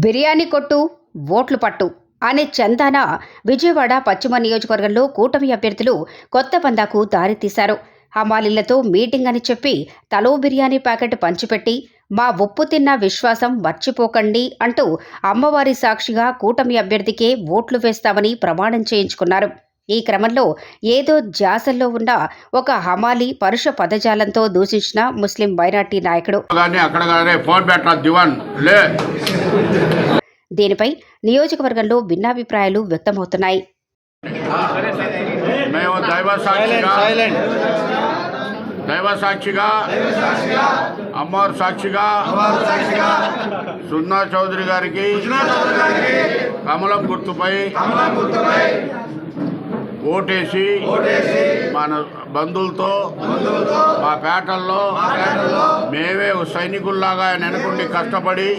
బిర్యానీ కొట్టు ఓట్లు పట్టు అనే చందాన విజయవాడ పశ్చిమ నియోజకవర్గంలో కూటమి అభ్యర్థులు కొత్త పందాకు దారితీశారు. హమాలీలతో మీటింగ్ అని చెప్పి తలో బిర్యానీ ప్యాకెట్ పంచిపెట్టి మా ఉప్పు తిన్న విశ్వాసం మర్చిపోకండి అంటూ అమ్మవారి సాక్షిగా కూటమి అభ్యర్థికే ఓట్లు వేస్తామని ప్రమాణం చేయించుకున్నారు. ఈ క్రమంలో ఏదో ధ్యాసల్లో ఉన్న ఒక హమాలీ పరుష పదజాలంతో దూషించిన ముస్లిం మైనార్టీ నాయకుడు. దీనిపై నియోజకవర్గంలో భిన్నాభిప్రాయాలు వ్యక్తమవుతున్నాయి. దైవ సాక్షిగా అమ్మవారి సాక్షిగా సున్నా చౌదరి గారికి కమలం గుర్తుపై ఓటేసి మన బంధువులతో మా పేటల్లో మేమే సైనికుల్లాగా వెనకుండి కష్టపడి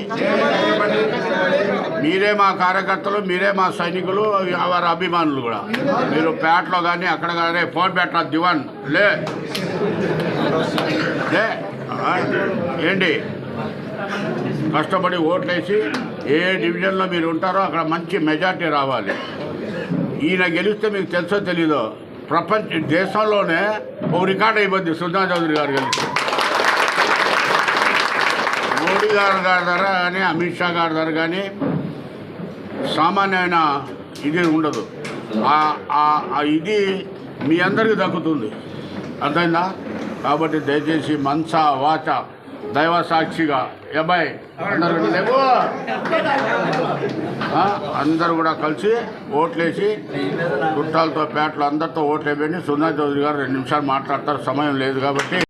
మీరే మా కార్యకర్తలు, మీరే మా సైనికులు, వారి అభిమానులు కూడా. మీరు పేటలో కానీ అక్కడ కానీ ఫోన్ పెట్ట దివాన్ లే ఏంటి కష్టపడి ఓట్లేసి ఏ డివిజన్లో మీరు ఉంటారో అక్కడ మంచి మెజార్టీ రావాలి. ఈయన గెలిస్తే మీకు తెలుసో తెలీదో దేశంలోనే ఓ రికార్డ్ అయిపోద్ది. సున్నా చౌదరి గారు గెలిస్తే మోడీ గారి ద్వారా కానీ అమిత్ షా గారి ద్వారా కానీ సామాన్యమైన ఇది ఉండదు. ఇది మీ అందరికీ దక్కుతుంది, అర్థమైందా? కాబట్టి దయచేసి మనస వాచ దైవ సాక్షిగా అబ్బాయి అందరూ కూడా కలిసి ఓట్లేసి చుట్టాలతో పేటలు అందరితో ఓట్లు వేయండి. సున్నా చౌదరి గారు 2 నిమిషాలు మాట్లాడతారు, సమయం లేదు కాబట్టి.